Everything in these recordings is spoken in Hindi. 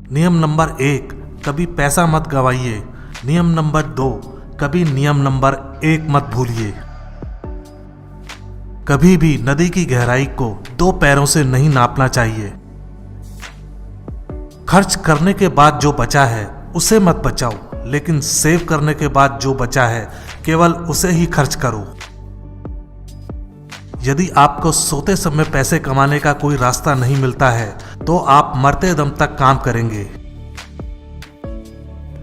नियम नंबर 1, कभी पैसा मत गवाइए। नियम नंबर 2, कभी नियम नंबर 1 मत भूलिए। कभी भी नदी की गहराई को 2 पैरों से नहीं नापना चाहिए। खर्च करने के बाद जो बचा है उसे मत बचाओ, लेकिन सेव करने के बाद जो बचा है केवल उसे ही खर्च करो। यदि आपको सोते समय पैसे कमाने का कोई रास्ता नहीं मिलता है तो आप मरते दम तक काम करेंगे।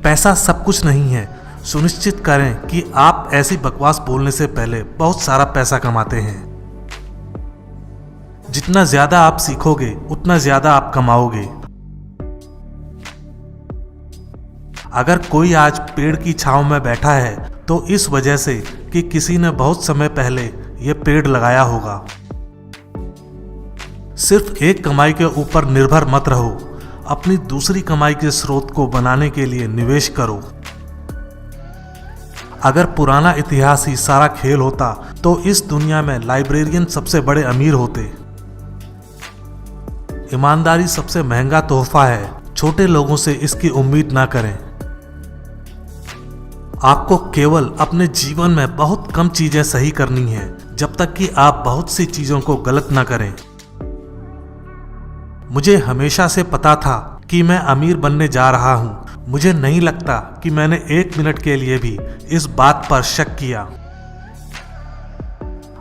पैसा सब कुछ नहीं है। सुनिश्चित करें कि आप ऐसी बकवास बोलने से पहले बहुत सारा पैसा कमाते हैं। जितना ज्यादा आप सीखोगे उतना ज्यादा आप कमाओगे। अगर कोई आज पेड़ की छांव में बैठा है तो इस वजह से कि किसी ने बहुत समय पहले यह पेड़ लगाया होगा। सिर्फ एक कमाई के ऊपर निर्भर मत रहो। अपनी दूसरी कमाई के स्रोत को बनाने के लिए निवेश करो। अगर पुराना इतिहास ही सारा खेल होता तो इस दुनिया में लाइब्रेरियन सबसे बड़े अमीर होते। ईमानदारी सबसे महंगा तोहफा है। छोटे लोगों से इसकी उम्मीद ना करें। आपको केवल अपने जीवन में बहुत कम चीजें सही करनी है जब तक कि आप बहुत सी चीजों को गलत ना करें। मुझे हमेशा से पता था कि मैं अमीर बनने जा रहा हूं। मुझे नहीं लगता कि मैंने 1 मिनट के लिए भी इस बात पर शक किया।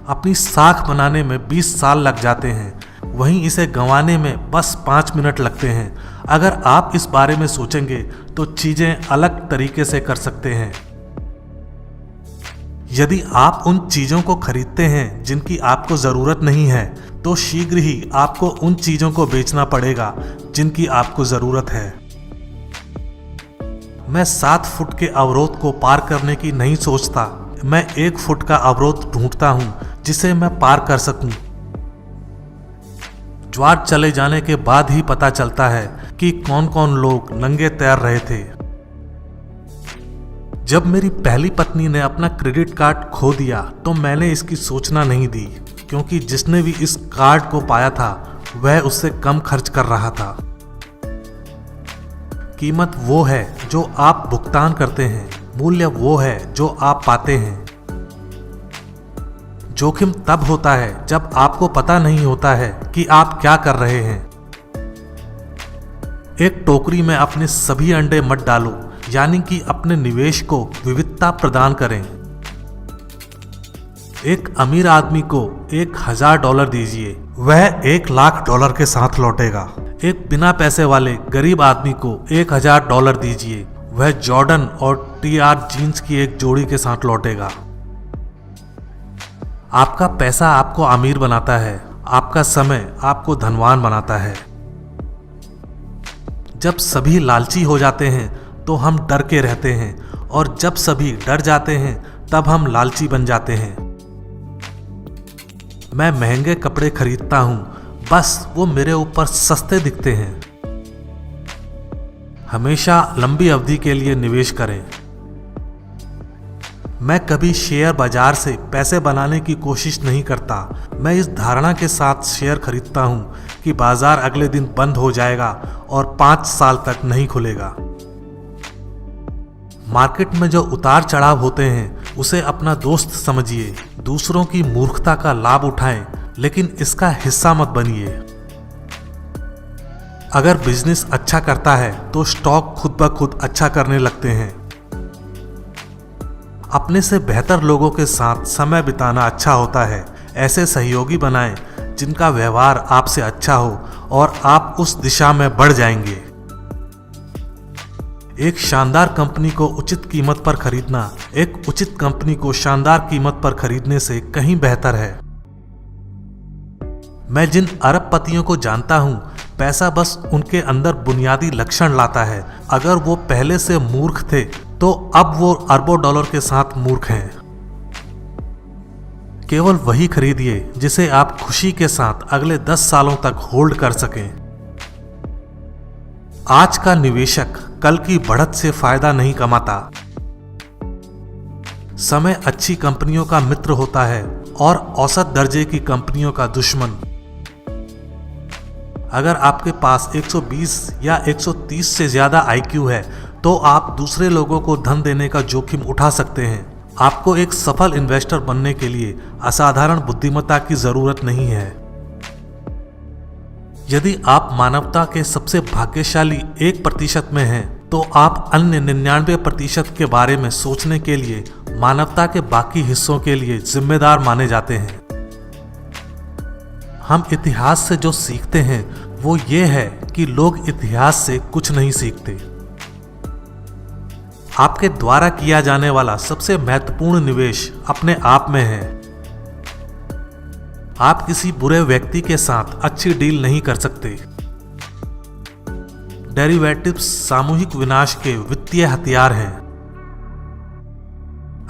अपनी साख बनाने में 20 साल लग जाते हैं, वहीं इसे गंवाने में बस 5 मिनट लगते हैं। अगर आप इस बारे में सोचेंगे तो चीजें अलग तरीके से कर सकते हैं। यदि आप उन चीजों को खरीदते हैं जिनकी आपको जरूरत नहीं है तो शीघ्र ही आपको उन चीजों को बेचना पड़ेगा जिनकी आपको जरूरत है। मैं 7 फुट के अवरोध को पार करने की नहीं सोचता। मैं 1 फुट का अवरोध ढूंढता हूं जिसे मैं पार कर सकूं। ज्वार चले जाने के बाद ही पता चलता है कि कौन कौन लोग नंगे तैर रहे थे। जब मेरी पहली पत्नी ने अपना क्रेडिट कार्ड खो दिया तो मैंने इसकी सूचना नहीं दी, क्योंकि जिसने भी इस कार्ड को पाया था वह उससे कम खर्च कर रहा था। कीमत वो है जो आप भुगतान करते हैं, मूल्य वो है जो आप पाते हैं। जोखिम तब होता है जब आपको पता नहीं होता है कि आप क्या कर रहे हैं। एक टोकरी में अपने सभी अंडे मत डालो, यानी कि अपने निवेश को विविधता प्रदान करें। एक अमीर आदमी को $1000 दीजिए, वह $1,00,000 के साथ लौटेगा। एक बिना पैसे वाले गरीब आदमी को $1000 दीजिए, वह जॉर्डन और TR जीन्स की एक जोड़ी के साथ लौटेगा। आपका पैसा आपको अमीर बनाता है, आपका समय आपको धनवान बनाता है। जब सभी लालची हो जाते हैं तो हम डर के रहते हैं, और जब सभी डर जाते हैं तब हम लालची बन जाते हैं। मैं महंगे कपड़े खरीदता हूं, बस वो मेरे ऊपर सस्ते दिखते हैं। हमेशा लंबी अवधि के लिए निवेश करें। मैं कभी शेयर बाजार से पैसे बनाने की कोशिश नहीं करता। मैं इस धारणा के साथ शेयर खरीदता हूं कि बाजार अगले दिन बंद हो जाएगा और 5 साल तक नहीं खुलेगा। मार्केट में जो उतार चढ़ाव होते हैं उसे अपना दोस्त समझिए। दूसरों की मूर्खता का लाभ उठाएं, लेकिन इसका हिस्सा मत बनिए। अगर बिजनेस अच्छा करता है तो स्टॉक खुद ब खुद अच्छा करने लगते हैं। अपने से बेहतर लोगों के साथ समय बिताना अच्छा होता है। ऐसे सहयोगी बनाएं जिनका व्यवहार आपसे अच्छा हो और आप उस दिशा में बढ़ जाएंगे। एक शानदार कंपनी को उचित कीमत पर खरीदना एक उचित कंपनी को शानदार कीमत पर खरीदने से कहीं बेहतर है। मैं जिन अरबपतियों को जानता हूं, पैसा बस उनके अंदर बुनियादी लक्षण लाता है। अगर वो पहले से मूर्ख थे तो अब वो अरबों डॉलर के साथ मूर्ख हैं। केवल वही खरीदिए जिसे आप खुशी के साथ अगले 10 सालों तक होल्ड कर सकें। आज का निवेशक कल की बढ़त से फायदा नहीं कमाता। समय अच्छी कंपनियों का मित्र होता है और औसत दर्जे की कंपनियों का दुश्मन। अगर आपके पास 120 या 130 से ज़्यादा IQ है तो आप दूसरे लोगों को धन देने का जोखिम उठा सकते हैं। आपको एक सफल इन्वेस्टर बनने के लिए असाधारण बुद्धिमत्ता की ज़रूरत नहीं है। यदि आप मानवता के सबसे भाग्यशाली 1% में हैं तो आप अन्य 99% के बारे में सोचने के लिए मानवता के बाकी हिस्सों के लिए जिम्मेदार माने जाते हैं। हम इतिहास से जो सीखते हैं वो ये है कि लोग इतिहास से कुछ नहीं सीखते। आपके द्वारा किया जाने वाला सबसे महत्वपूर्ण निवेश अपने आप में है। आप किसी बुरे व्यक्ति के साथ अच्छी डील नहीं कर सकते। डेरिवेटिव्स सामूहिक विनाश के वित्तीय हथियार हैं।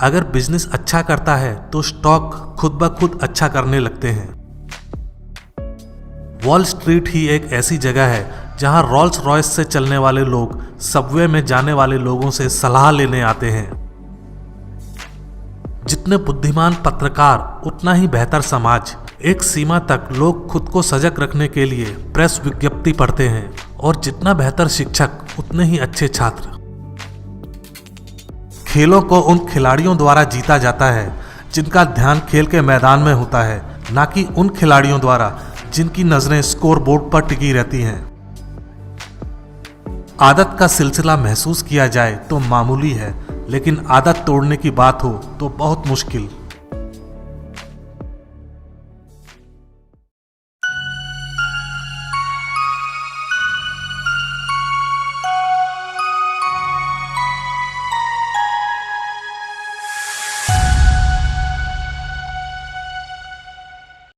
अगर बिजनेस अच्छा करता है तो स्टॉक खुद ब खुद अच्छा करने लगते हैं। वॉल स्ट्रीट ही एक ऐसी जगह है जहां रॉल्स रॉयस से चलने वाले लोग सबवे में जाने वाले लोगों से सलाह लेने आते हैं। जितने बुद्धिमान पत्रकार उतना ही बेहतर समाज। एक सीमा तक लोग खुद को सजग रखने के लिए प्रेस विज्ञप्ति पढ़ते हैं और जितना बेहतर शिक्षक उतने ही अच्छे छात्र। खेलों को उन खिलाड़ियों द्वारा जीता जाता है जिनका ध्यान खेल के मैदान में होता है, ना कि उन खिलाड़ियों द्वारा जिनकी नजरें स्कोर बोर्ड पर टिकी रहती हैं। आदत का सिलसिला महसूस किया जाए तो मामूली है, लेकिन आदत तोड़ने की बात हो तो बहुत मुश्किल।